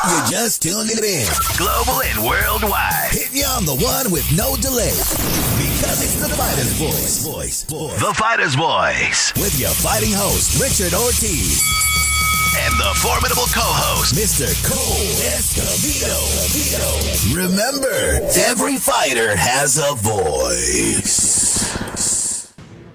You just tuned it in. Global and worldwide. Hitting you on the one with no delay. Because it's the Fighter's Voice. The Fighter's Voice. With your fighting host, Richard Ortiz. And the formidable co-host, Mr. Cole Escobedo. Remember, every fighter has a voice.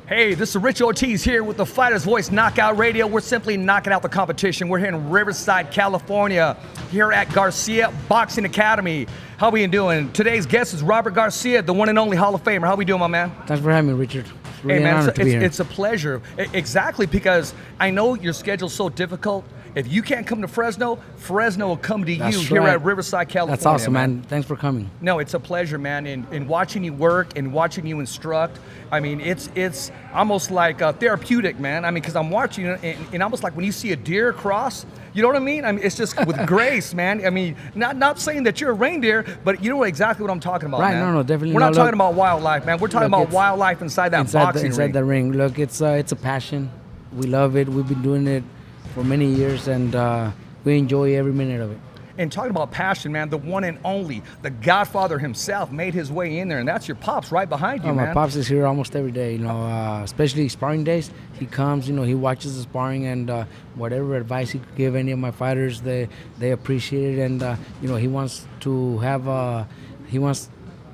Hey, this is Rich Ortiz here with the Fighter's Voice Knockout Radio. We're simply knocking out the competition. We're here in Riverside, California, here at Garcia Boxing Academy. How we doing? Today's guest is Robert Garcia, the one and only Hall of Famer. How we doing, my man? Thanks for having me, Richard. Hey, man, it's a pleasure. Exactly, because I know your schedule's so difficult. If you can't come to Fresno, Fresno will come to you here at Riverside, California. That's awesome, man. Thanks for coming. No, it's a pleasure, man. In watching you work and watching you instruct, I mean, it's almost like therapeutic, man. I mean, because I'm watching you, and almost like when you see a deer cross, you know what I mean? I mean, it's just with grace, man. I mean, not saying that you're a reindeer, but you know exactly what I'm talking about, man. No, definitely. We're not talking about wildlife, man. We're talking about wildlife inside that boxing ring. Inside the ring. Look, it's a passion. We love it. We've been doing it for many years, and we enjoy every minute of it. And talking about passion, man, the one and only, the Godfather himself made his way in there, and that's your pops right behind you, man. My pops is here almost every day, especially sparring days. He comes, he watches the sparring, and whatever advice he could give any of my fighters, they appreciate it, and he wants to have he wants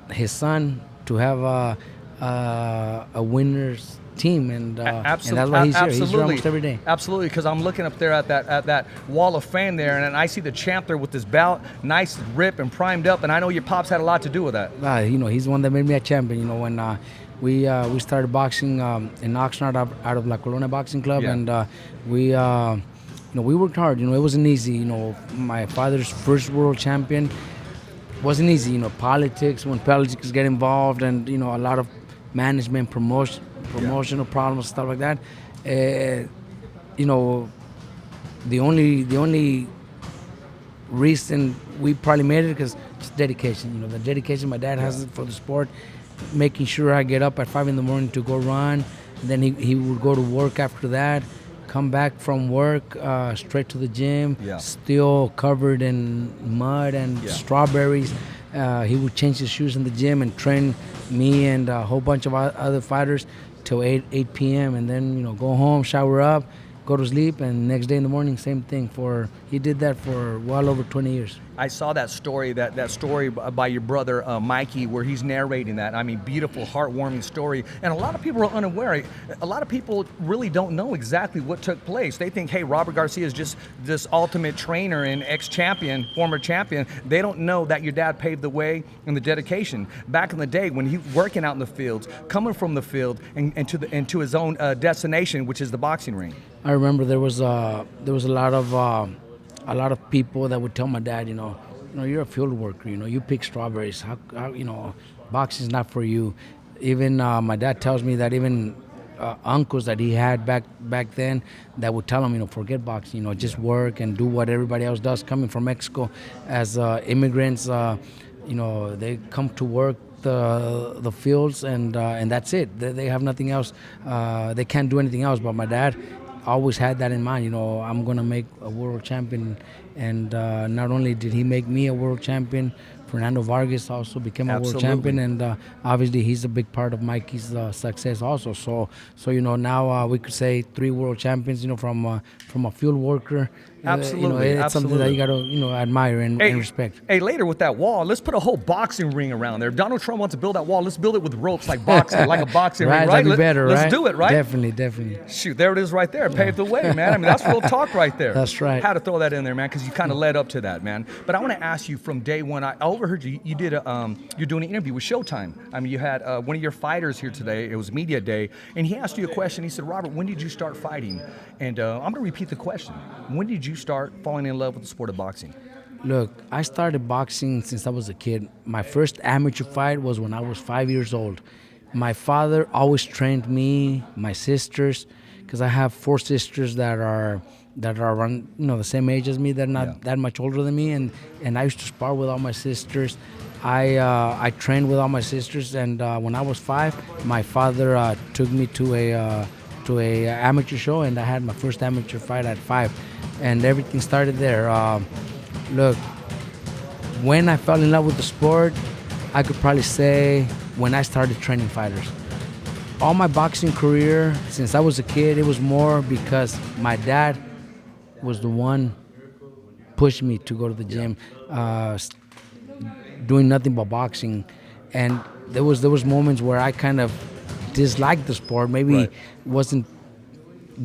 his son to have a winner's team, and that's why he's here. He's here almost every day. Absolutely, because I'm looking up there at that wall of fame there, and I see the champ there with his belt, nice rip and primed up, and I know your pops had a lot to do with that. He's the one that made me a champion. When we started boxing in Oxnard out of La Colonia Boxing Club, and we worked hard. It wasn't easy. My father's first world champion wasn't easy. Politics, when politics get involved, and a lot of management, promotional problems, stuff like that. The only reason we probably made it because it's dedication. The dedication my dad has for the sport, making sure I get up at 5 a.m. to go run. Then he would go to work after that, come back from work straight to the gym, still covered in mud and strawberries. He would change his shoes in the gym and train me and a whole bunch of other fighters till 8 p.m. and then go home, shower up, go to sleep, and next day in the morning, same thing. He did that for well over 20 years. I saw that story, that story by your brother Mikey, where he's narrating that. I mean, beautiful, heartwarming story. And a lot of people are unaware. A lot of people really don't know exactly what took place. They think, hey, Robert Garcia is just this ultimate trainer and ex-champion, former champion. They don't know that your dad paved the way and the dedication. Back in the day when he was working out in the fields, coming from the field and to his own destination, which is the boxing ring. I remember there was a lot of people that would tell my dad, you're a field worker, you pick strawberries. How boxing's not for you. Even my dad tells me that even uncles that he had back then that would tell him, forget boxing, just work and do what everybody else does. Coming from Mexico as immigrants, they come to work the fields and that's it. They have nothing else. They can't do anything else. But my dad always had that in mind. I'm gonna make a world champion, and not only did he make me a world champion, Fernando Vargas also became a world champion, and obviously he's a big part of Mikey's success also. So now we could say 3 world champions, from a field worker. Absolutely, it's something that you got to admire and respect. Hey, later with that wall, let's put a whole boxing ring around there. If Donald Trump wants to build that wall, let's build it with ropes like boxing, like a boxing ring, right? That'd be better, right? Let's do it, right? Definitely. Shoot, there it is right there. Paved the way, man. I mean, that's real talk right there. That's right. Had to throw that in there, man, because you kind of led up to that, man. But I want to ask you from day one. I overheard you did you're doing an interview with Showtime. I mean, you had one of your fighters here today. It was media day, and he asked you a question. He said, Robert, when did you start fighting? And I'm going to repeat the question. When did you start falling in love with the sport of boxing? Look, I started boxing since I was a kid. My first amateur fight was when I was 5 years old. My father always trained me, my sisters, because I have 4 sisters that are around, the same age as me. They're not that much older than me, and I used to spar with all my sisters. I trained with all my sisters, and when I was 5, my father took me to a amateur show, and I had my first amateur fight at 5, and everything started there. Look, when I fell in love with the sport, I could probably say when I started training fighters. All my boxing career, since I was a kid, it was more because my dad was the one pushing me to go to the gym, doing nothing but boxing. And there was moments where I kind of disliked the sport. Maybe wasn't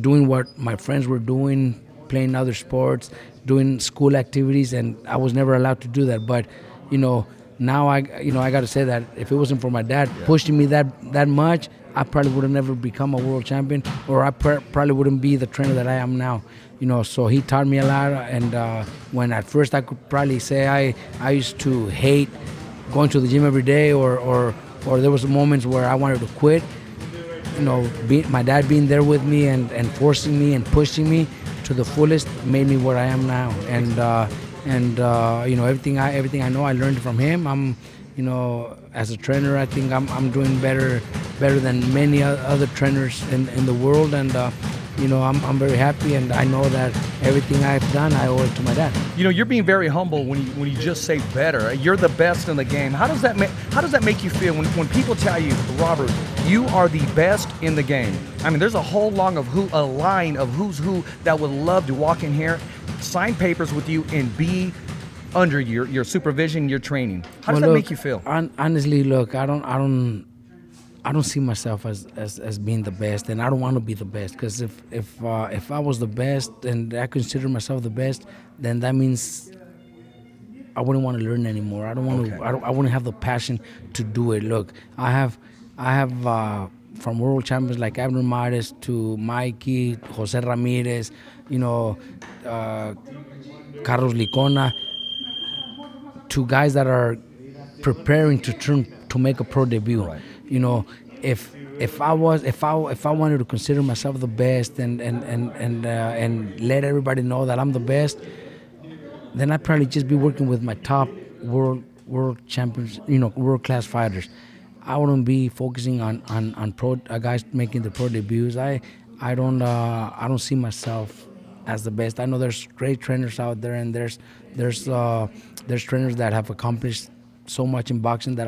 doing what my friends were doing, playing other sports, doing school activities, and I was never allowed to do that. But, now I got to say that if it wasn't for my dad pushing me that much, I probably would have never become a world champion, or I probably wouldn't be the trainer that I am now. So he taught me a lot, and when at first I could probably say I used to hate going to the gym every day, or there was moments where I wanted to quit. My dad being there with me and forcing me and pushing me to the fullest made me where I am now. And everything I know I learned from him. I'm as a trainer, I think I'm doing better than many other trainers in the world, and I'm very happy, and I know that everything I've done I owe it to my dad. You're being very humble when you just say better. You're the best in the game. How does that make you feel when people tell you, Robert, you are the best in the game? I mean, there's a whole line of who's who that would love to walk in here, sign papers with you, and be under your supervision, your training. How does that make you feel? Honestly, look, I don't see myself as being the best, and I don't want to be the best, because if I was the best and I consider myself the best, then that means I wouldn't want to learn anymore. I don't want to. I wouldn't have the passion to do it. Look, I have from world champions like Abner Mares to Mikey, Jose Ramirez, Carlos Licona, to guys that are preparing to make a pro debut. Right. If I wanted to consider myself the best and let everybody know that I'm the best, then I'd probably just be working with my top world champions, world class fighters. I wouldn't be focusing on pro guys making the pro debuts. I don't see myself as the best. I know there's great trainers out there, and there's trainers that have accomplished so much in boxing that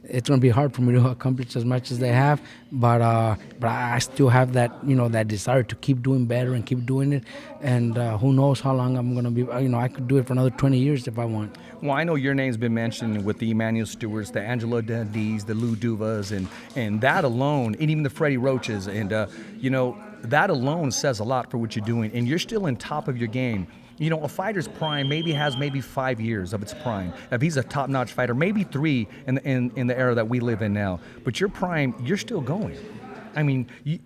it's going to be hard for me to accomplish as much as they have, but I still have that that desire to keep doing better and keep doing it, and who knows how long I'm going to be. I could do it for another 20 years if I want. Well, I know your name's been mentioned with the Emmanuel Stewarts, the Angelo Dundees, the Lou Duvas, and that alone, and even the Freddie Roaches, and that alone says a lot for what you're doing, and you're still in top of your game. A fighter's prime has 5 years of its prime. If he's a top-notch fighter, maybe 3 in the era that we live in now. But your prime, you're still going. I mean, you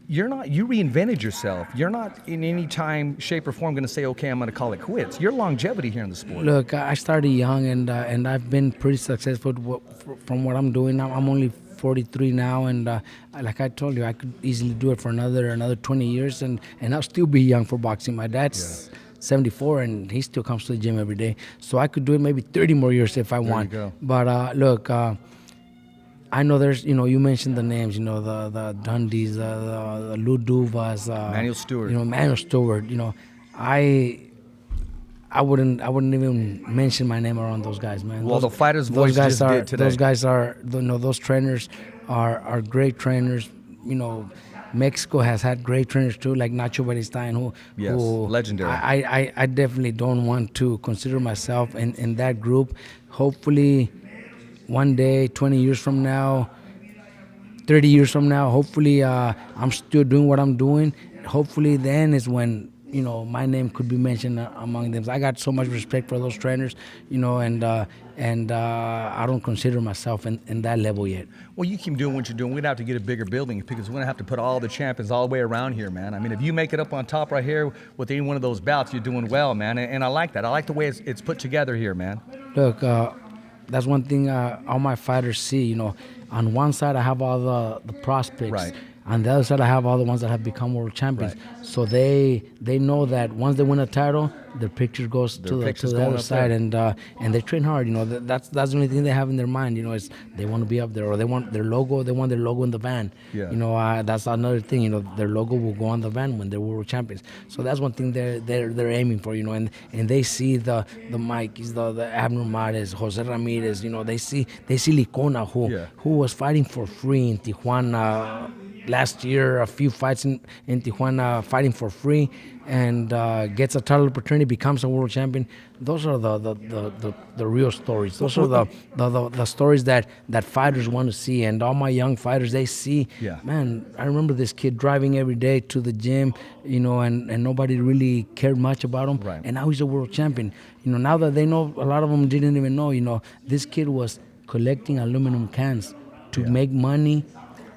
reinvented yourself. You're not in any time, shape, or form going to say, okay, I'm going to call it quits. Your longevity here in the sport. Look, I started young, and I've been pretty successful from what I'm doing now. I'm only 43 now, and like I told you, I could easily do it for another 20 years, and I'll still be young for boxing. My dad's 74, and he still comes to the gym every day. So I could do it maybe 30 more years if I want. You go. But look, I know there's, you mentioned the names, the Dundees, the Lou Duvas, Manuel Stewart. Manuel Stewart. I wouldn't even mention my name around those guys, man. Well, the Fighter's Voice just did today. Those guys those trainers are great trainers. Mexico has had great trainers too, like Nacho Beristain, who legendary. I definitely don't want to consider myself in that group. Hopefully, one day, 20 years from now, 30 years from now, hopefully I'm still doing what I'm doing. Hopefully then is when my name could be mentioned among them. I got so much respect for those trainers, and I don't consider myself in that level yet. Well, you keep doing what you're doing. We'd have to get a bigger building because we're going to have to put all the champions all the way around here, man. I mean, if you make it up on top right here with any one of those bouts, you're doing well, man. And I like that. I like the way it's put together here, man. Look, that's one thing all my fighters see. On one side, I have all the prospects. Right. On the other side, I have all the ones that have become world champions. Right. So they know that once they win a title, their picture goes to the other side, and they train hard. You know, that's the only thing they have in their mind. You know, is they want to be up there, or they want their logo. They want their logo in the van. Yeah. You know, that's another thing. You know, their logo will go on the van when they're world champions. So that's one thing they're aiming for. You know, and they see the Mikey's, the Abner Mares, Jose Ramirez. You know, they see Licona who was fighting for free in Tijuana. Last year, a few fights in Tijuana, fighting for free, and gets a title opportunity, becomes a world champion. Those are the real stories. Those are the stories that fighters want to see. And all my young fighters, they see, man, I remember this kid driving every day to the gym, you know, and nobody really cared much about him. Right. And now he's a world champion. You know, now that they know, a lot of them didn't even know, you know, this kid was collecting aluminum cans to make money,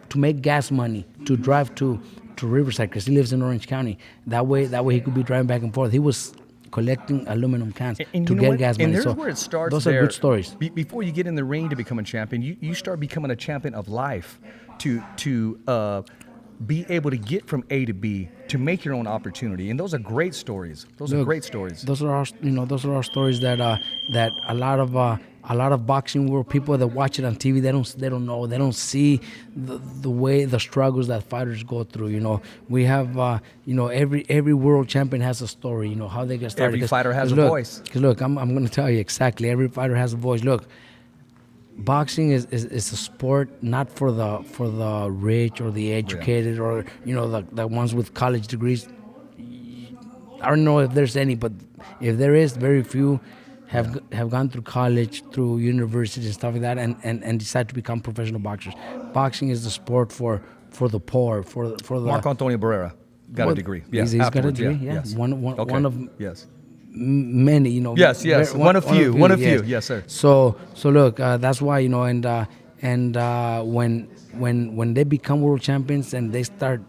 to make gas money, to drive to Riverside, because he lives in Orange County. That way he could be driving back and forth. He was collecting aluminum cans to get gas money. And there's so where it starts. Those there. are good stories. Before you get in the ring to become a champion, you start becoming a champion of life to be able to get from A to B, to make your own opportunity. And those are great stories. Those are great stories. Those are our stories that a lot of boxing world people that watch it on TV, they don't know, they don't see the struggles that fighters go through. You know, we have every world champion has a story. You know how they get started. Every fighter has a voice. Because look, I'm going to tell you exactly. Every fighter has a voice. Look, boxing is a sport not for the rich or the educated or the ones with college degrees. I don't know if there's any, but if there is, very few have gone through college, through university and stuff like that, and decide to become professional boxers. Boxing is the sport for the poor, for the Marco Antonio Barrera got a degree. He's got a degree. Yeah. Yes. One of yes. Many. Yes. One of few. Yes. Yes, sir. So look, that's why and when they become world champions and they start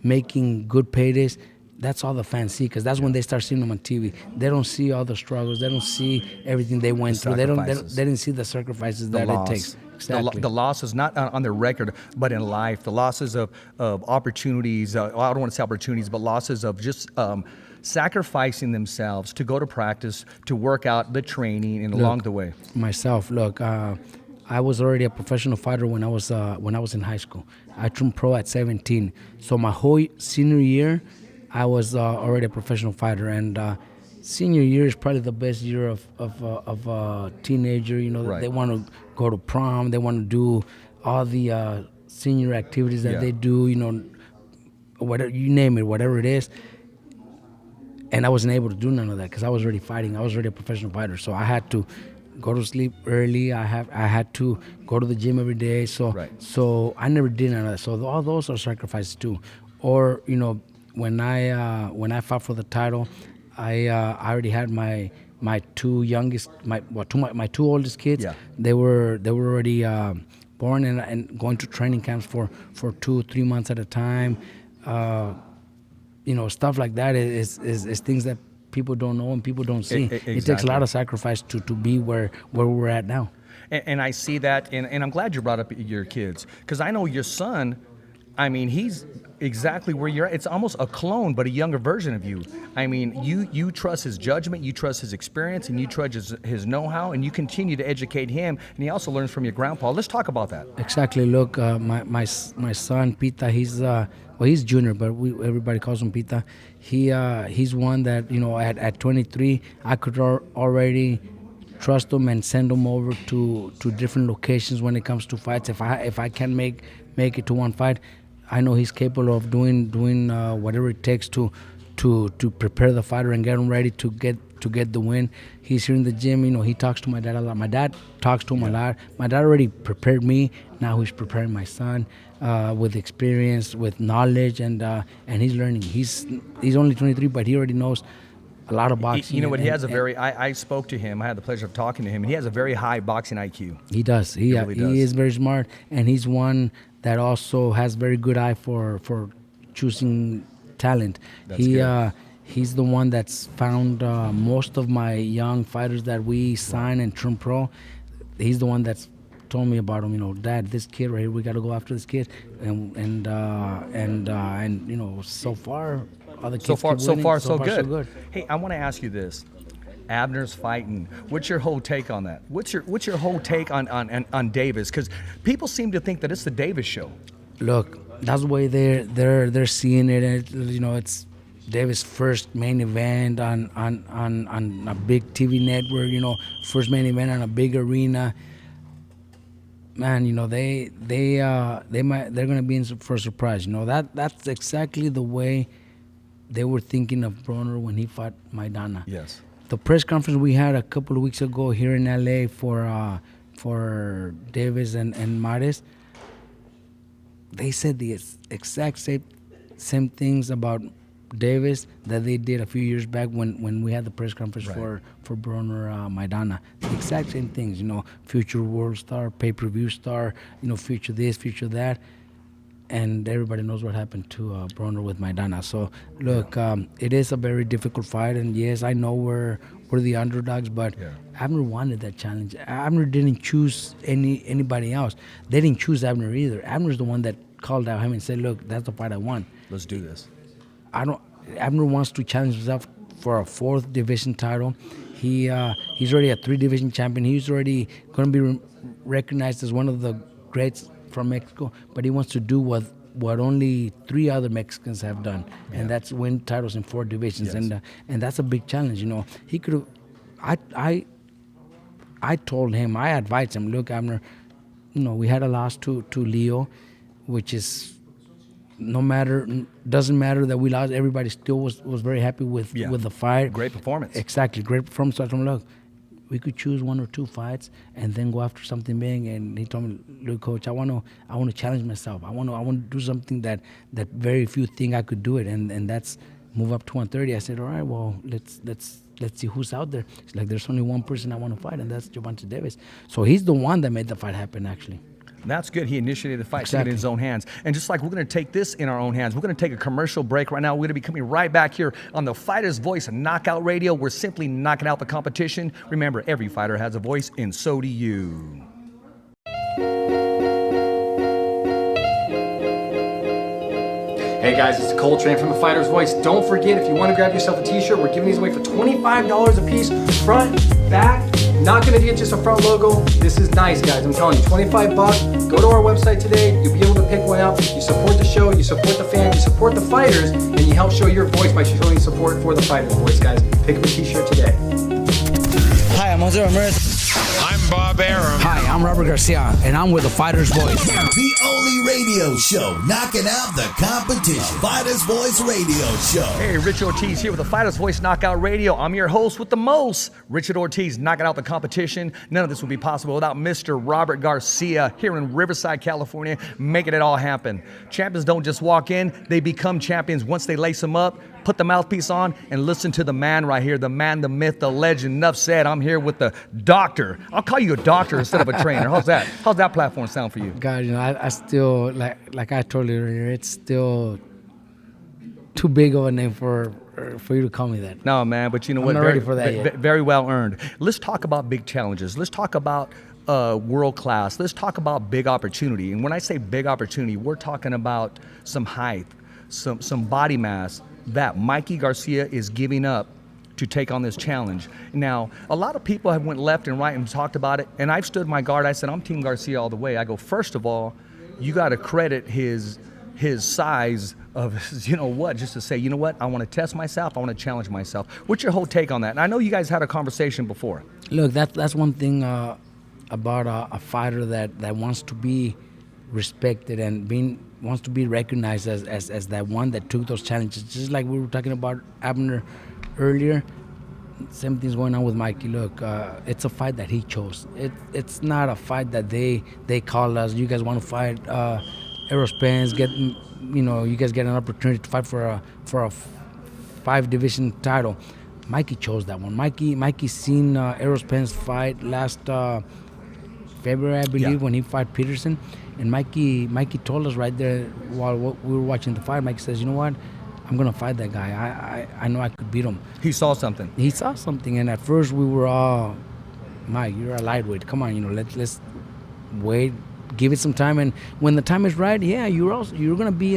making good paydays. That's all the fans see, because that's when they start seeing them on TV. They don't see all the struggles. They don't see everything they went through. They didn't see the sacrifices that it takes. Exactly. The losses, not on their record, but in life. The losses of opportunities. I don't want to say opportunities, but losses of just sacrificing themselves to go to practice, to work out, the training, and along the way. Myself, look, I was already a professional fighter when I was in high school. I turned pro at 17. So my whole senior year, I was already a professional fighter, and senior year is probably the best year of a teenager. Right. They want to go to prom, they want to do all the senior activities that they do. Whatever you name it, whatever it is. And I wasn't able to do none of that because I was already fighting. I was already a professional fighter, so I had to go to sleep early. I had to go to the gym every day. So I never did none of that. So all those are sacrifices too. Or when I fought for the title, I already had my two oldest kids. Yeah. They were already born and going to training camps for 2-3 months at a time. Stuff like that is things that people don't know and people don't see. Exactly. It takes a lot of sacrifice to be where we're at now. And I see that, and I'm glad you brought up your kids, because I know your son. I mean, he's exactly where you're at. It's almost a clone, but a younger version of you. I mean, you trust his judgment, you trust his experience, and you trust his know-how, and you continue to educate him, and he also learns from your grandpa. Let's talk about that. Exactly. Look, my son, Pita, he's junior, but everybody calls him Pita. He's one that, at 23, I could already trust him and send him over to different locations when it comes to fights. If I can make it to one fight, I know he's capable of doing whatever it takes to prepare the fighter and get him ready to get the win. He's here in the gym. He talks to my dad a lot. My dad talks to him a lot. My dad already prepared me. Now he's preparing my son with experience, with knowledge, and he's learning. He's only 23, but he already knows a lot of boxing. You know what? He has a very. I spoke to him. I had the pleasure of talking to him. He has a very high boxing IQ. He does. He really does. He is very smart, and he's one that also has very good eye for choosing talent. He's the one that's found most of my young fighters that we sign and turn pro. He's the one that's told me about him. You know, Dad, this kid right here, we got to go after this kid, and you know, so far, other kids So far, keep winning. so good. Hey, I want to ask you this. Abner's fighting. What's your whole take on that? What's your whole take on Davis? Because people seem to think that it's the Davis show. Look, that's the way they're seeing it. And you know, it's Davis' first main event on a big TV network. You know, first main event on a big arena. Man, you know, they're gonna be in for a surprise. You know, that's exactly the way they were thinking of Broner when he fought Maidana. Yes. The press conference we had a couple of weeks ago here in LA for Davis and Mares, they said the exact same things about Davis that they did a few years back when we had the press conference for Broner Maidana. The exact same things, you know, future world star, pay-per-view star, you know, future this, future that. And everybody knows what happened to Broner with Maidana. So, look, it is a very difficult fight. And, yes, I know we're the underdogs, but Abner wanted that challenge. Abner didn't choose anybody else. They didn't choose Abner either. Abner's the one that called out him and said, look, that's the fight I want. Let's do this. Abner wants to challenge himself for a 4th division title. He's already a 3-division champion. He's already going to be recognized as one of the greats from Mexico, but he wants to do what only 3 other Mexicans have done, and that's win titles in 4 divisions. Yes. And that's a big challenge. You know, he could have. I told him, I advised him, look, Abner, you know, we had a loss to Leo, which is doesn't matter that we lost. Everybody still was very happy with the fight. Great performance. Exactly, great performance. So I told him, look, we could choose 1 or 2 fights and then go after something big. And he told me, look, Coach, I want to challenge myself. I want to do something that very few think I could do it, and that's move up to 130. I said, all right, well, let's see who's out there. It's like there's only one person I want to fight, and that's Gervonta Davis. So he's the one that made the fight happen, actually. That's good. He initiated the fight, Exactly. taking it in his own hands. And just like we're going to take this in our own hands, we're going to take a commercial break right now. We're going to be coming right back here on the Fighter's Voice Knockout Radio. We're simply knocking out the competition. Remember, every fighter has a voice, and so do you. Hey guys, it's Cole Train from the Fighter's Voice. Don't forget, if you want to grab yourself a t-shirt, we're giving these away for $25 a piece, front, back. Not gonna get just a front logo. This is nice, guys. I'm telling you, $25. Go to our website today. You'll be able to pick one out. You support the show, you support the fans, you support the fighters, and you help show your voice by showing support for the Fighter's Voice, guys. Pick up a t-shirt today. Hi, I'm Jose Ramirez. I'm Bob Arum. Hi, I'm Robert Garcia, and I'm with the Fighter's Voice. The only radio show knocking out the competition. Fighter's Voice Radio Show. Hey, Rich Ortiz here with the Fighter's Voice Knockout Radio. I'm your host with the most, Richard Ortiz, knocking out the competition. None of this would be possible without Mr. Robert Garcia here in Riverside, California, making it all happen. Champions don't just walk in, they become champions once they lace them up, put the mouthpiece on, and listen to the man right here, the man, the myth, the legend. Enough said. I'm here with the doctor. I'll call you a doctor instead of a trainer. How's that? How's that platform sound for you? God, you know, I still, like I told you earlier, it's still too big of a name for you to call me that. No, man, but you know I'm what? not ready for that yet. Very well earned. Let's talk about big challenges. Let's talk about world class. Let's talk about big opportunity. And when I say big opportunity, we're talking about some height, some body mass that Mikey Garcia is giving up to take on this challenge. Now, a lot of people have went left and right and talked about it, and I've stood my guard. I said, I'm Team Garcia all the way. I go, first of all, you got to credit his size of, you know what, just to say, you know what, I want to test myself, I want to challenge myself. What's your whole take on that? And I know you guys had a conversation before. Look, that's one thing about a fighter that wants to be respected and wants to be recognized as that one that took those challenges. Just like we were talking about Abner earlier, same thing's going on with Mikey. Look, it's a fight that he chose. It's not a fight that they call us. You guys want to fight Aerospans? You guys get an opportunity to fight for a 5-division title. Mikey chose that one. Mikey seen Aerospans fight last February, I believe, when he fought Peterson. And Mikey told us right there while we were watching the fight. Mikey says, you know what? I'm going to fight that guy. I know I could beat him. He saw something. He saw something. And at first we were all, Mike, you're a lightweight. Come on, let's wait, give it some time, and when the time is right, yeah, you're gonna be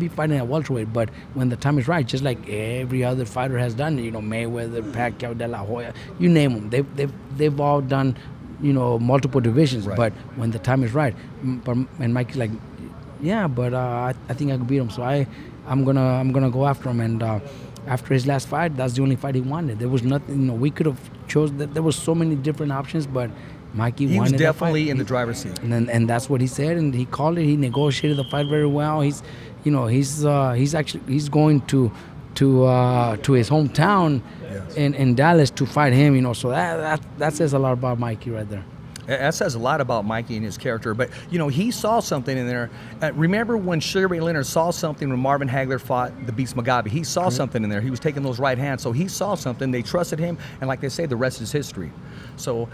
fighting at welterweight. But when the time is right, just like every other fighter has done, Mayweather, Pacquiao, De La Hoya, you name them, they've all done, multiple divisions. Right. But when the time is right, and Mikey's like, yeah, but I think I could beat him, so I'm gonna go after him. And after his last fight, that's the only fight he wanted. There was nothing, we could have chose that. There was so many different options, but Mikey He was wanted definitely in the driver's seat. and that's what he said, and he called it. He negotiated the fight very well. He's going to his hometown in Dallas to fight him. So that says a lot about Mikey right there. That says a lot about Mikey and his character. But, he saw something in there. Remember when Sugar Ray Leonard saw something when Marvin Hagler fought the Beast Mugabe? He saw something in there. He was taking those right hands. So he saw something. They trusted him. And like they say, the rest is history. So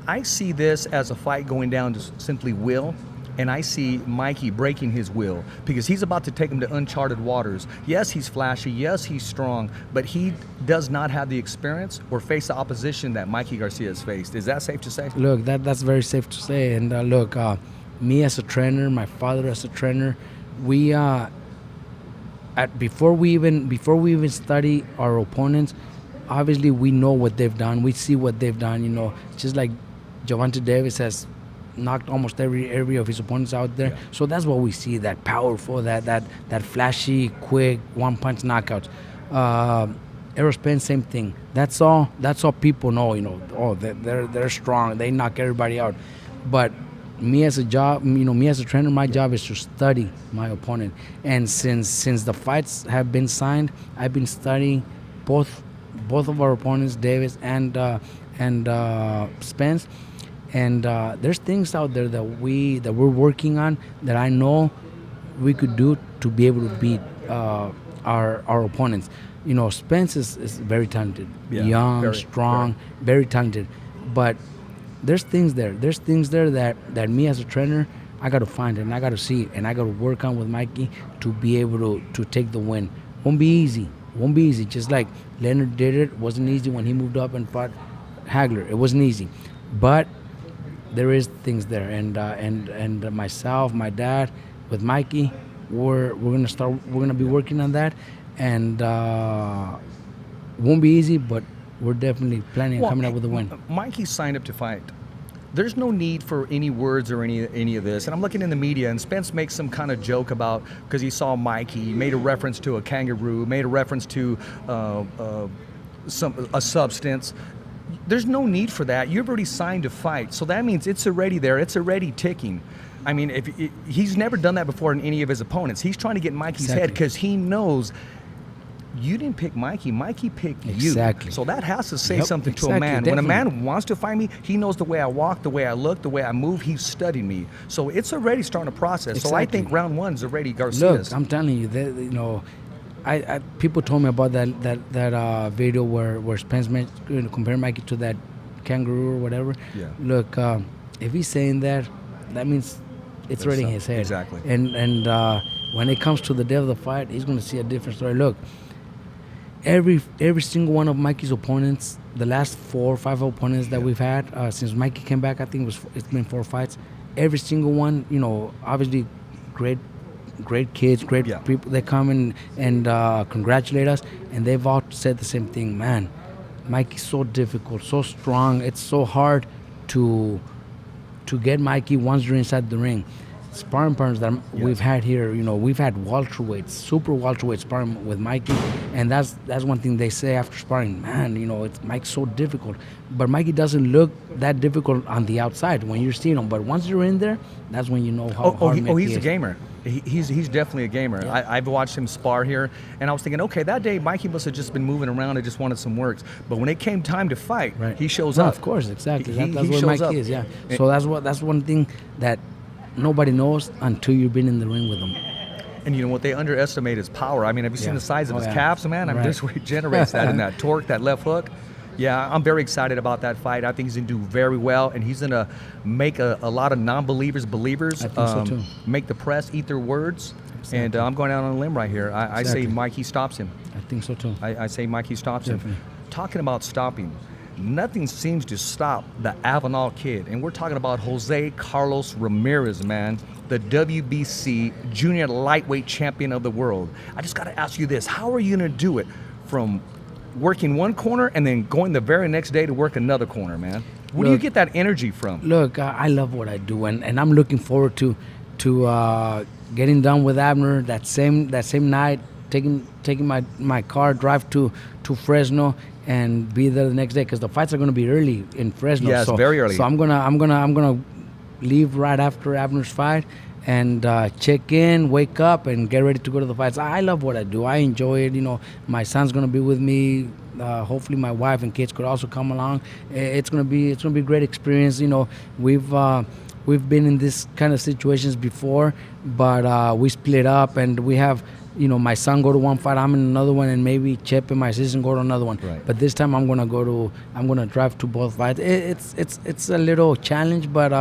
I see this as a fight going down to simply will. And I see Mikey breaking his will because he's about to take him to uncharted waters. Yes, he's flashy. Yes, he's strong. But he does not have the experience or face the opposition that Mikey Garcia has faced. Is that safe to say? Look, that's very safe to say. And look, me as a trainer, my father as a trainer, we before we even study our opponents, obviously we know what they've done. We see what they've done. Just like Gervonta Davis has knocked almost every of his opponents out there. Yeah. So that's what we see, that powerful, that flashy, quick, one-punch knockouts. Errol Spence, same thing. That's all people know, they're strong, they knock everybody out. But me as a trainer, my job is to study my opponent. And since the fights have been signed, I've been studying both of our opponents, Davis and Spence. And there's things out there that we're working on that I know we could do to be able to beat our opponents. Spence is very talented, young, very strong, very talented. But there's things there. There's things there that me as a trainer, I got to find and I got to see and I got to work on with Mikey to be able to take the win. Won't be easy. Just like Leonard did it. Wasn't easy when he moved up and fought Hagler. It wasn't easy, but there is things there, and myself, my dad, with Mikey, we're gonna be working on that, and won't be easy, but we're definitely planning on coming up with a win. Mikey signed up to fight. There's no need for any words or any of this. And I'm looking in the media, and Spence makes some kind of joke about because he saw Mikey, he made a reference to a kangaroo, made a reference to a substance. There's no need for that. You've already signed to fight, so that means it's already there. It's already ticking. I mean, he's never done that before in any of his opponents. He's trying to get Mikey's head because he knows you didn't pick Mikey. Mikey picked you. So that has to say something to a man. Definitely. When a man wants to fight me, he knows the way I walk, the way I look, the way I move. He's studied me. So it's already starting a process. So I think round one's already Garcia's. Look, I'm telling you, I people told me about that video where Spence compared Mikey to that kangaroo or whatever. Yeah. Look, if he's saying that means it's already in his head. Exactly. And when it comes to the day of the fight, he's going to see a different story. Look, every single one of Mikey's opponents, the last 4 or 5 opponents that we've had since Mikey came back, I think it's been 4 fights. Every single one, obviously great kids, great people. They come and congratulate us, and they've all said the same thing. Man, Mikey's so difficult, so strong. It's so hard to get Mikey once you're inside the ring. Sparring partners that we've had here, we've had welterweights, super welterweight sparring with Mikey, and that's one thing they say after sparring. Man, it's Mike's so difficult, but Mikey doesn't look that difficult on the outside when you're seeing him. But once you're in there, that's when you know how hard Mikey he's is. A gamer. He's definitely a gamer. Yeah. I've watched him spar here, and I was thinking, okay, that day Mikey must have just been moving around and just wanted some works. But when it came time to fight, he shows up. Of course, exactly. That's what Mikey is. Yeah. So that's one thing that nobody knows until you've been in the ring with him. And what they underestimate is power. I mean, have you seen the size of his calves, man? I mean, this where he generates that and that torque, that left hook. Yeah, I'm very excited about that fight. I think he's going to do very well, and he's going to make a lot of non-believers believers. I think so too. Make the press eat their words. Exactly. And I'm going out on a limb right here. I say Mikey stops him. I think so too. I say Mikey stops him. Talking about stopping, nothing seems to stop the Avenal kid. And we're talking about Jose Carlos Ramirez, man, the WBC junior lightweight champion of the world. I just got to ask you this. How are you going to do it from working one corner and then going the very next day to work another corner, man? Where do you get that energy from? Look, I love what I do, and I'm looking forward to getting done with Abner that same night, taking my car, drive to Fresno, and be there the next day, because the fights are going to be early in Fresno. Yes, very early. So I'm gonna leave right after Abner's fight and check in, wake up, and get ready to go to the fights. I love what I do. I enjoy it. You know, my son's gonna be with me. Hopefully, my wife and kids could also come along. It's gonna be a great experience. You know, we've been in this kind of situations before, but we split up, and we have, you know, my son go to one fight, I'm in another one, and maybe Chip and my assistant go to another one. Right. But this time I'm gonna drive to both fights. It's a little challenge, but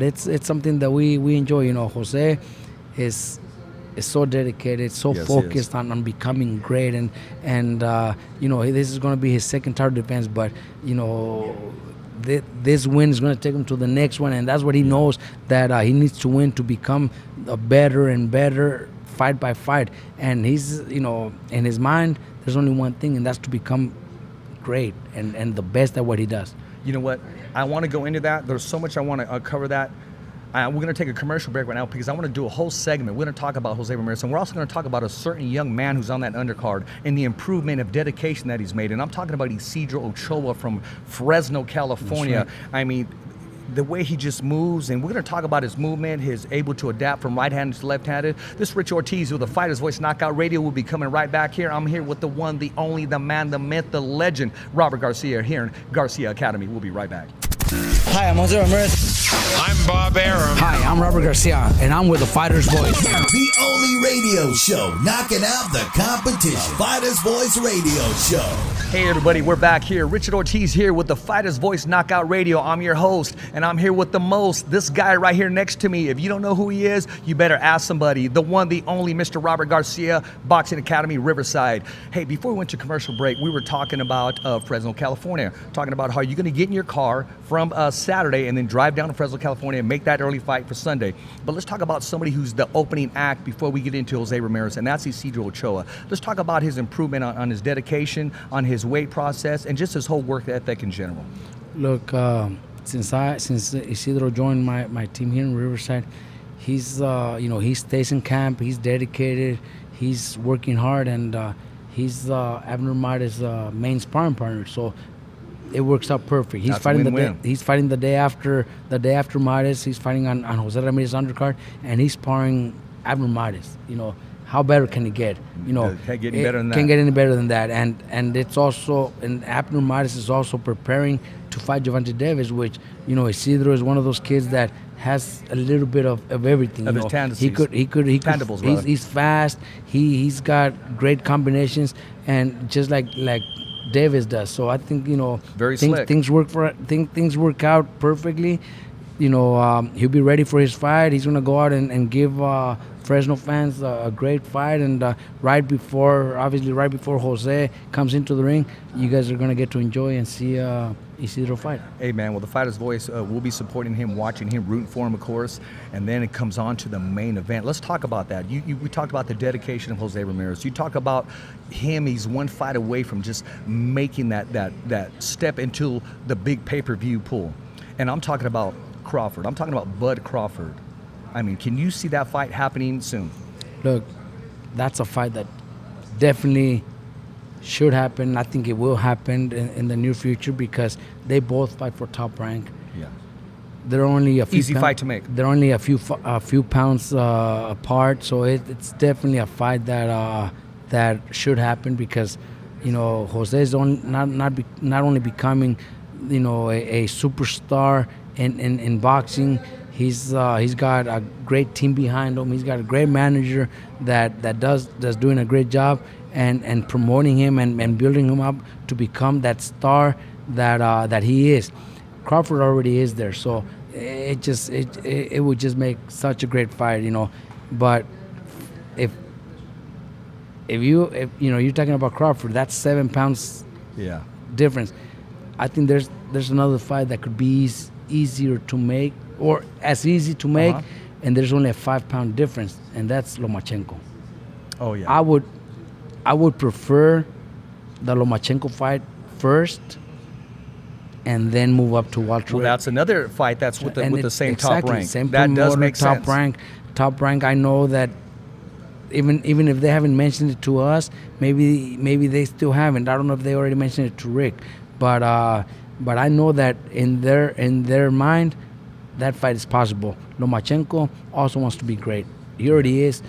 it's something that we enjoy. You know, Jose is so dedicated, so focused on becoming great, and you know, this is gonna be his second title defense, but you know, this win is going to take him to the next one, and that's what he knows, that he needs to win to become a better and better fight by fight. And he's, you know, in his mind, there's only one thing, and that's to become great and the best at what he does. You know what? I want to go into that. There's so much I want to cover that. We're going to take a commercial break right now because I want to do a whole segment. We're going to talk about Jose Ramirez, and we're also going to talk about a certain young man who's on that undercard and the improvement of dedication that he's made. And I'm talking about Isidro Ochoa from Fresno, California. Right. I mean, the way he just moves, and we're going to talk about his movement, his able to adapt from right-handed to left-handed. This is Rich Ortiz with the Fighter's Voice Knockout Radio. We'll be coming right back here. I'm here with the one, the only, the man, the myth, the legend, Robert Garcia here in Garcia Academy. We'll be right back. Hi, I'm Jose Ramirez. I'm Bob Arum. Hi, I'm Robert Garcia, and I'm with the Fighter's Voice. The only radio show knocking out the competition. Fighter's Voice Radio Show. Hey everybody, we're back here. Richard Ortiz here with the Fighter's Voice Knockout Radio. I'm your host, and I'm here with the most. This guy right here next to me. If you don't know who he is, you better ask somebody. The one, the only, Mr. Robert Garcia, Boxing Academy, Riverside. Hey, before we went to commercial break, we were talking about Fresno, California. Talking about how you're going to get in your car from Saturday and then drive down to Fresno, California and make that early fight for Sunday. But let's talk about somebody who's the opening act before we get into Jose Ramirez, and that's Isidro Ochoa. Let's talk about his improvement on his dedication, on his weight process, and just his whole work ethic in general. Look, since Isidro joined my team here in Riverside, he's you know, he stays in camp, he's dedicated, he's working hard, and he's Abner Mata's main sparring partner. So it works out perfect. He's fighting the day after Mares. He's fighting on Jose Ramirez undercard, and he's sparring Abner Mares. You know, how better can it get? You know, can't get any better than that. Can't get any better than that. And it's also, and Abner Mares is also preparing to fight Gervonta Davis, which, you know, Isidro is one of those kids that has a little bit of everything. Of you his know, tendencies. he could. Tangibles, He's fast. He's got great combinations, and just like Davis does. So I think, you know, things work out perfectly. You know, he'll be ready for his fight. He's gonna go out and give Fresno fans a great fight. And right before Jose comes into the ring, you guys are gonna get to enjoy and see Isidro fight. Hey man, well, the Fighter's Voice, we'll be supporting him, watching him, rooting for him, of course, and then it comes on to the main event. Let's talk about that. We talked about the dedication of Jose Ramirez. You talk about him. He's one fight away from just making that step into the big pay-per-view pool. And I'm talking about Crawford. I'm talking about Bud Crawford. I mean, can you see that fight happening soon? Look, that's a fight that definitely should happen. I think it will happen in the near future because they both fight for top rank. Yeah. They're only a few easy fight to make. They're only a few pounds apart, so it's definitely a fight that should happen because, you know, Jose is not only becoming, you know, a superstar in boxing. He's got a great team behind him. He's got a great manager that's doing a great job and promoting him and building him up to become that star that he is. Crawford already is there, so it would just make such a great fight, you know. But if you know, you're talking about Crawford, that's 7 pounds Yeah. difference. I think there's another fight that could be easier to make, or as easy to make, and there's only a 5-pound difference, and that's Lomachenko. Oh yeah. I would prefer the Lomachenko fight first, and then move up to welterweight. Well, that's another fight that's with the same top rank. Same that does make top sense. Top rank. I know that even if they haven't mentioned it to us, maybe they still haven't. I don't know if they already mentioned it to Rick, but I know that in their mind, that fight is possible. Lomachenko also wants to be great. He already is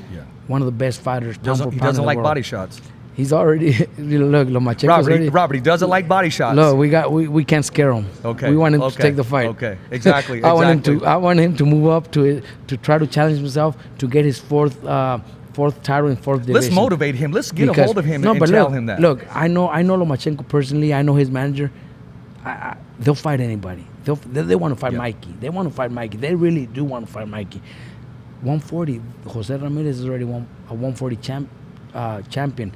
one of the best fighters. He doesn't like body shots. He's already look Lomachenko. Robert, he doesn't like body shots. Look, we can't scare him. Okay. We want him to take the fight. Okay. Exactly. I want him to move up to try to challenge himself to get his fourth title in fourth division. Let's motivate him. Let's get a hold of him and tell him that. Look, I know Lomachenko personally. I know his manager. They'll fight anybody. They want to fight Mikey. They want to fight Mikey. They really do want to fight Mikey. 140. Jose Ramirez is already a 140 champion.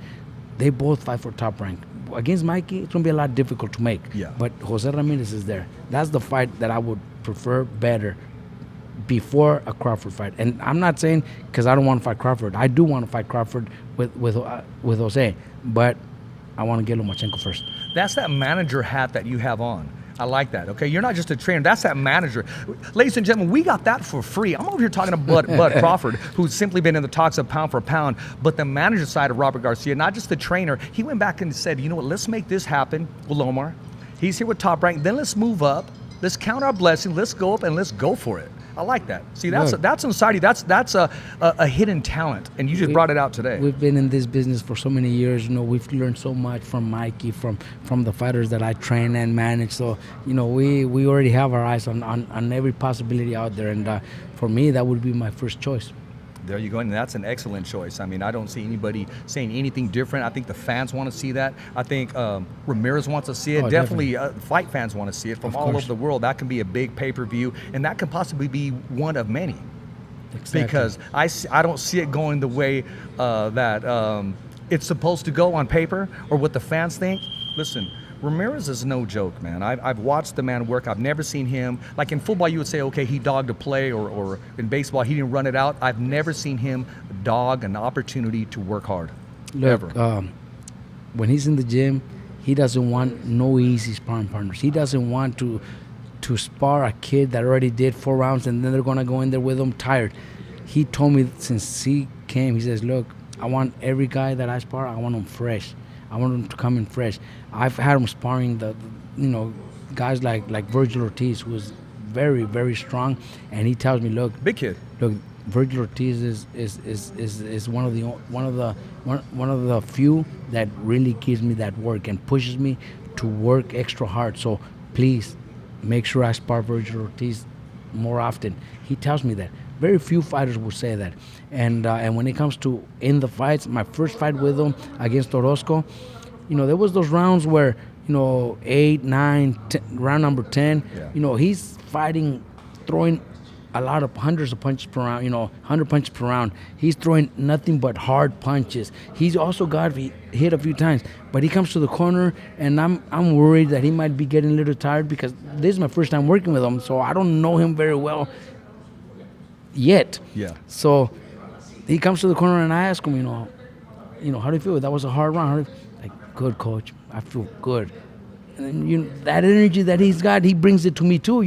They both fight for top rank. Against Mikey, it's going to be a lot difficult to make. Yeah. But Jose Ramirez is there. That's the fight that I would prefer better before a Crawford fight. And I'm not saying because I don't want to fight Crawford. I do want to fight Crawford with Jose. But I want to get Lomachenko first. That's that manager hat that you have on. I like that, okay? You're not just a trainer. That's that manager. Ladies and gentlemen, we got that for free. I'm over here talking to Bud Crawford, who's simply been in the talks of pound for pound, but the manager side of Robert Garcia, not just the trainer. He went back and said, you know what, let's make this happen with Lomar. He's here with Top Rank. Then let's move up. Let's count our blessings. Let's go up and let's go for it. I like that. See, that's an society. That's a hidden talent, and you just brought it out today. We've been in this business for so many years. You know, we've learned so much from Mikey, from the fighters that I train and manage. So, you know, we already have our eyes on every possibility out there, and for me, that would be my first choice. There you go, and that's an excellent choice. I mean, I don't see anybody saying anything different. I think the fans want to see that. I think Ramirez wants to see it. Definitely fight fans want to see it from all over the world. That can be a big pay-per-view, and that can possibly be one of many. Exactly. Because I don't see it going the way that it's supposed to go on paper or what the fans think. Listen, Ramirez is no joke, man. I've watched the man work. I've never seen him. Like in football, you would say, okay, he dogged a play, or in baseball, he didn't run it out. I've never seen him dog an opportunity to work hard. Look, when he's in the gym, he doesn't want no easy sparring partners. He doesn't want to spar a kid that already did 4 rounds and then they're going to go in there with him tired. He told me since he came, he says, look, I want every guy that I spar, I want him fresh. I want him to come in fresh. I've had him sparring the guys like Virgil Ortiz, who is very, very strong, and he tells me, look, big kid. Look, Virgil Ortiz is one of the few that really gives me that work and pushes me to work extra hard. So please make sure I spar Virgil Ortiz more often. He tells me that. Very few fighters will say that. And when it comes to in the fights, my first fight with him against Orozco, there was those rounds where, 8, 9, 10, round number 10, he's fighting, throwing a lot of hundreds of punches per round, 100 punches per round. He's throwing nothing but hard punches. He's also got hit a few times, but he comes to the corner, and I'm worried that he might be getting a little tired because this is my first time working with him, so I don't know him very well yet. Yeah. So he comes to the corner, and I ask him, how do you feel? That was a hard round. Like, good, coach. I feel good. And then, that energy that he's got, he brings it to me too,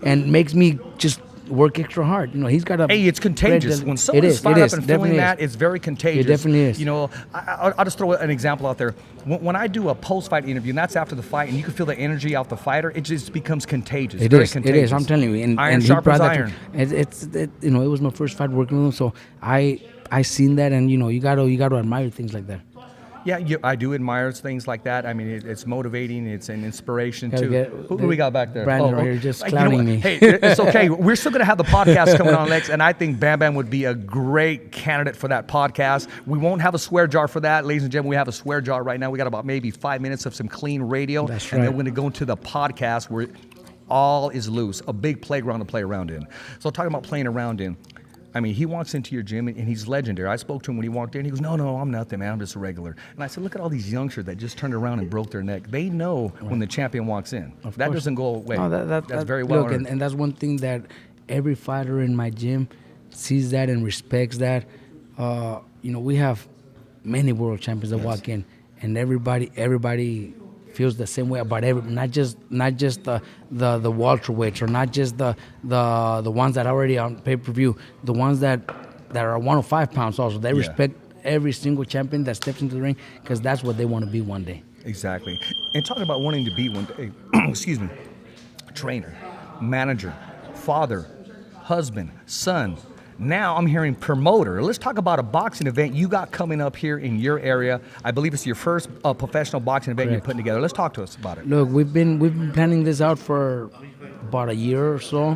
and makes me just work extra hard. He's got a... Hey, it's contagious. When someone is fired up and feeling that, it's very contagious. It definitely is. I'll just throw an example out there. When I do a post-fight interview, and that's after the fight, and you can feel the energy out the fighter, it just becomes contagious. It is. I'm telling you. Iron sharpens iron. It was my first fight working with him, so I seen that, and you got to admire things like that. Yeah, I do admire things like that. I mean, it's motivating. It's an inspiration too. Who do we got back there? Brandon right here just clowning me. Hey, it's okay. We're still going to have the podcast coming on next, and I think Bam Bam would be a great candidate for that podcast. We won't have a swear jar for that. Ladies and gentlemen, we have a swear jar right now. We got about maybe 5 minutes of some clean radio. That's right. And then we're going to go into the podcast where all is loose, a big playground to play around in. So talking about playing around in, I mean, he walks into your gym and he's legendary. I spoke to him when he walked in. He goes, no, I'm nothing, man. I'm just a regular. And I said, look at all these youngsters that just turned around and broke their neck. They know when the champion walks in. That doesn't go away. No, that's very well look, earned. and that's one thing that every fighter in my gym sees that and respects that. We have many world champions that walk in, and everybody feels the same way about not just the welterweights, or not just the ones that are already on pay-per-view, the ones that are 105 pounds also. They respect every single champion that steps into the ring, because that's what they want to be one day. Exactly. And talking about wanting to be one day, excuse me, trainer, manager, father, husband, son. Now I'm hearing promoter. Let's talk about a boxing event you got coming up here in your area. I believe it's your first professional boxing event you're putting together. Let's talk to us about it. Look, we've been planning this out for about a year or so.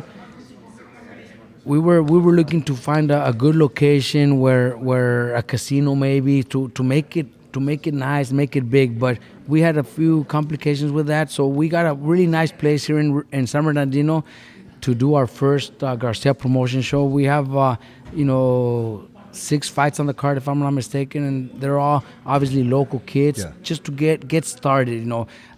We were looking to find a good location where a casino maybe to make it nice, make it big, but we had a few complications with that. So we got a really nice place here in San Bernardino to do our first Garcia promotion show. We have 6 fights on the card, if I'm not mistaken, and they're all obviously local kids, just to get started.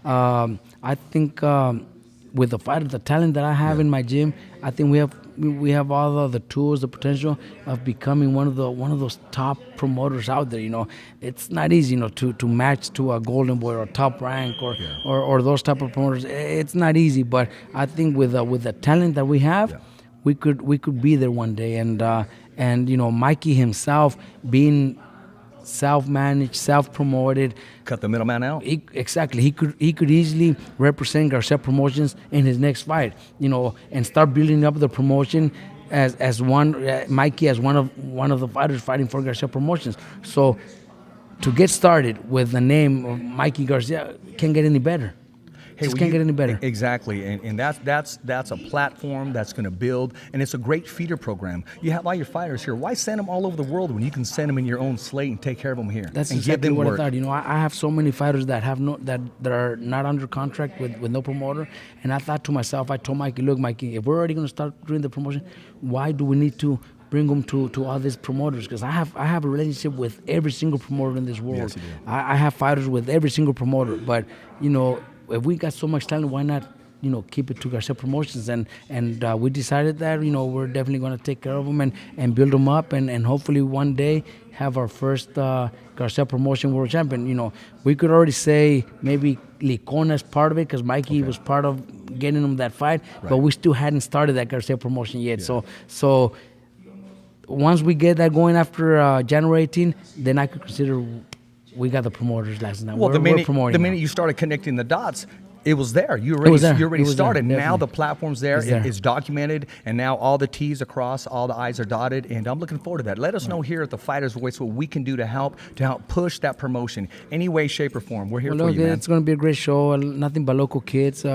I think with the talent that I have in my gym, I think we have all the tools, the potential of becoming one of those top promoters out there. It's not easy, to match to a Golden Boy or a Top Rank or those type of promoters. It's not easy, but I think with the talent that we have, we could be there one day. And Mikey himself being self-managed, self-promoted. Cut the middleman out. Exactly. He could easily represent Garcia Promotions in his next fight, and start building up the promotion as Mikey as one of the fighters fighting for Garcia Promotions. So to get started with the name of Mikey Garcia, can't get any better. Can't get any better. Exactly, and that's a platform that's going to build, and it's a great feeder program. You have all your fighters here. Why send them all over the world when you can send them in your own slate and take care of them here? That's and exactly give them what work. I thought. I have so many fighters that have that are not under contract with no promoter, and I thought to myself, I told Mikey, look, Mikey, if we're already going to start doing the promotion, why do we need to bring them to all these promoters? Because I have a relationship with every single promoter in this world. Yes, you do. I have fighters with every single promoter, but if we got so much talent, why not keep it to Garcia Promotions? And we decided that we're definitely going to take care of them and build them up, and hopefully one day have our first Garcia Promotion world champion. We could already say maybe Licona is part of it, because Mikey was part of getting them that fight, but we still hadn't started that Garcia Promotion yet. So once we get that going after January 18, then I could consider we got the promoters last night. Well, the minute you started connecting the dots, it was there. You already started. Now the platform's there. It's documented, and now all the T's are crossed, all the I's are dotted, and I'm looking forward to that. Let us know here at the Fighter's Voice what we can do to help push that promotion any way, shape, or form. We're here for you, man. It's going to be a great show. Nothing but local kids.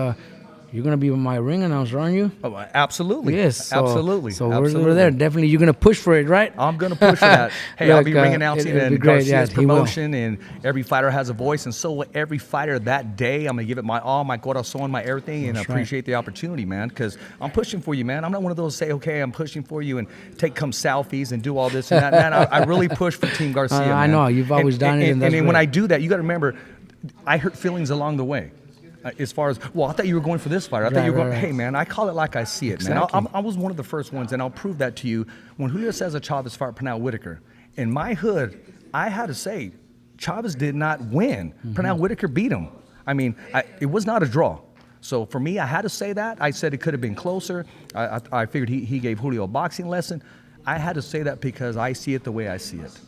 You're going to be my ring announcer, aren't you? Oh, absolutely. Yes. Absolutely. So we're there. Definitely, you're going to push for it, right? I'm going to push for that. Hey, Look, I'll be ring announcing and Garcia's promotion, and every fighter has a voice, and so will every fighter that day. I'm going to give it my all, my corazón, my everything, and I appreciate the opportunity, man, because I'm pushing for you, man. I'm not one of those say, okay, I'm pushing for you and come selfies and do all this and that. Man, I really push for Team Garcia, man. I know. You've always done it. And when I do that, you got to remember, I hurt feelings along the way. As far as, I thought you were going for this fighter. I thought you were going, hey, man, I call it like I see it, man. I was one of the first ones, and I'll prove that to you. When Julio Cesar Chavez fought Pernell Whitaker, in my hood, I had to say, Chavez did not win. Pernell Whitaker beat him. I mean, it was not a draw. So for me, I had to say that. I said it could have been closer. I figured he gave Julio a boxing lesson. I had to say that because I see it the way I see it.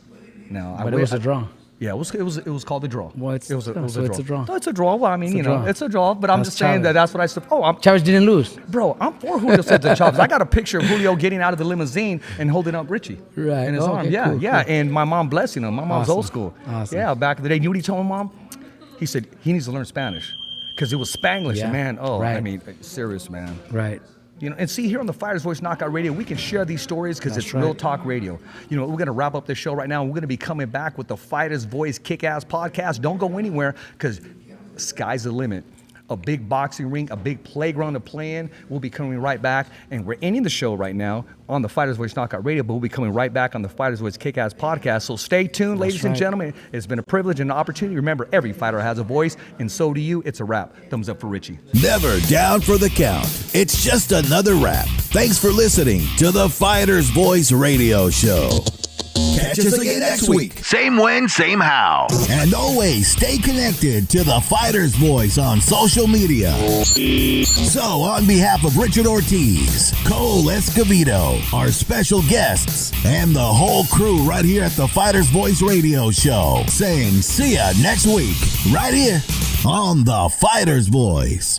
Now, but it was a draw. Yeah, it was called the draw. Well, it was a draw. No, it's a draw. Well, I mean, it's a draw. But I'm just saying that's what I said. Chavez didn't lose. Bro, I'm for Julio Cesar Chavez. I got a picture of Julio getting out of the limousine and holding up Richie in his arm. Yeah, cool. And my mom blessing him. My mom's old school. Awesome. Yeah, back in the day. You know what he told my mom? He said he needs to learn Spanish because it was Spanglish. Yeah. Man, I mean, serious, man. Right. And see, here on the Fighter's Voice Knockout Radio, we can share these stories because it's real talk radio. We're going to wrap up this show right now. We're going to be coming back with the Fighter's Voice Kick-Ass podcast. Don't go anywhere because sky's the limit. a big boxing ring, a big playground to play in. We'll be coming right back, and we're ending the show right now on the Fighters Voice Knockout Radio, but we'll be coming right back on the Fighters Voice Kick-Ass Podcast. So stay tuned, ladies and gentlemen. It's been a privilege and an opportunity. Remember, every fighter has a voice, and so do you. It's a wrap. Thumbs up for Richie. Never down for the count. It's just another wrap. Thanks for listening to the Fighters Voice Radio Show. Catch us again next week. Same when, same how. And always stay connected to the Fighter's Voice on social media. So, on behalf of Richard Ortiz, Cole Escovedo, our special guests, and the whole crew right here at the Fighter's Voice Radio Show, saying see ya next week, right here on the Fighter's Voice.